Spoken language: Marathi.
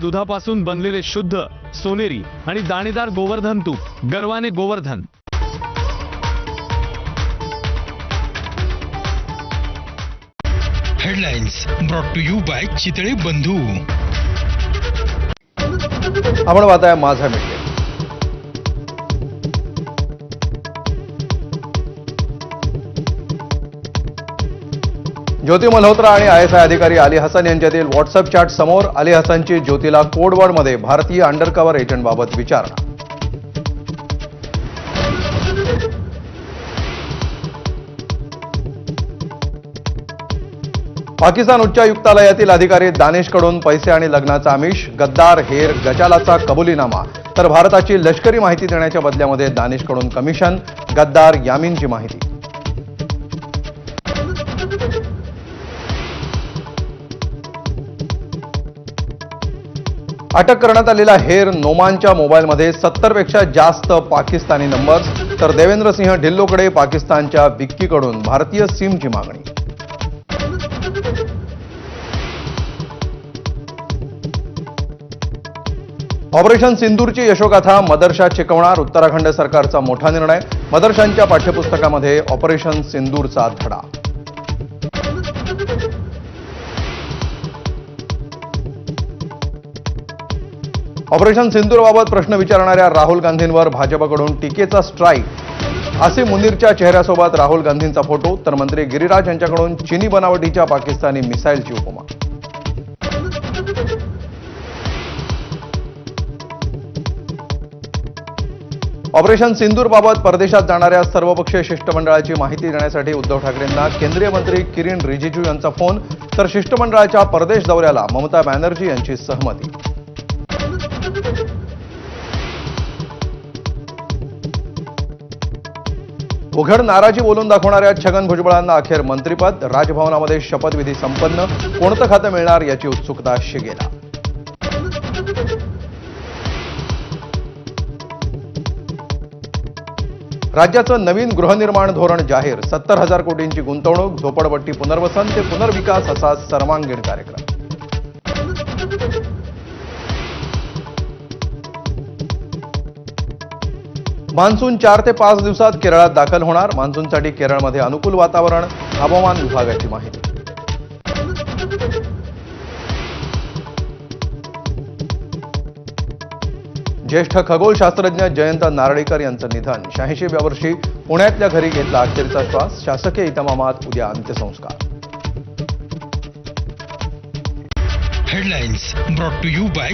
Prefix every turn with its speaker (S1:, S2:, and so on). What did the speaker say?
S1: दुधापासून बनलेले शुद्ध सोनेरी आणि दाणेदार गोवर्धन तूप गर्वाने Govardhan.
S2: Headlines brought to you by Chitale Bandhu.
S3: आपण पाहताय माझा मीडिया। ज्योती मल्होत्रा आणि आयएसआय अधिकारी अली हसन यांच्यातील व्हॉट्सअप चॅट समोर। अली हसनची ज्योतीला कोडवर्डमध्ये भारतीय अंडरकव्हर एजंटबाबत विचारणा। पाकिस्तान उच्चायुक्तालयातील अधिकारी दानिशकडून पैसे आणि लग्नाचा आमिष। गद्दार हेर गजालाचा कबुलीनामा, तर भारताची लष्करी माहिती देण्याच्या बदल्यामध्ये दानिशकडून कमिशन। गद्दार यामीनची माहिती। अटक करण्यात आलेला हेर नोमानच्या मोबाईलमध्ये 70 पेक्षा जास्त पाकिस्तानी नंबर्स, तर देवेंद्र सिंह ढिल्लोकडे पाकिस्तानच्या विक्कीकडून भारतीय सिमची मागणी। ऑपरेशन सिंदूरची यशोगाथा मदरशा शिकवणार उत्तराखंड सरकारचा मोठा निर्णय। मदरशांच्या पाठ्यपुस्तकामध्ये ऑपरेशन सिंदूरचा धडा। ऑपरेशन सिंदूरबाबत प्रश्न विचारणाऱ्या राहुल गांधींवर भाजपकडून टीकेचा स्ट्राईक। आसिम मुनीरच्या चेहऱ्यासोबत राहुल गांधींचा फोटो, तर मंत्री गिरिराज यांच्याकडून चीनी बनावटीच्या पाकिस्तानी मिसाईलची उपमा। ऑपरेशन सिंदूरबाबत परदेशात जाणाऱ्या सर्वपक्षीय शिष्टमंडळाची माहिती देण्यासाठी उद्धव ठाकरेंना केंद्रीय मंत्री किरण रिजिजू यांचा फोन, तर शिष्टमंडळाच्या परदेश दौऱ्याला ममता बॅनर्जी यांची सहमती। उघड नाराजी बोलून दाखवणाऱ्या छगन भुजबळांना अखेर मंत्रिपद। राजभवनामध्ये शपथविधी संपन्न, कोणतं खातं मिळणार याची उत्सुकता शिगेला। राज्याचं नवीन गृहनिर्माण धोरण जाहीर। 70,000 कोटींची गुंतवणूक, झोपडपट्टी पुनर्वसन ते पुनर्विकास असा सर्वांगीण कार्यक्रम। मान्सून 4 ते 5 दिवसात केरळात दाखल होणार। मान्सूनसाठी केरळमध्ये अनुकूल वातावरण, हवामान विभागाची माहिती। ज्येष्ठ खगोलशास्त्रज्ञ जयंत नारळीकर यांचं निधन। 86व्या वर्षी पुण्यातल्या घरी घेतला अखेरचा श्वास। शासकीय इतमामात उद्या अंत्यसंस्कार।
S2: Headlines brought to you bye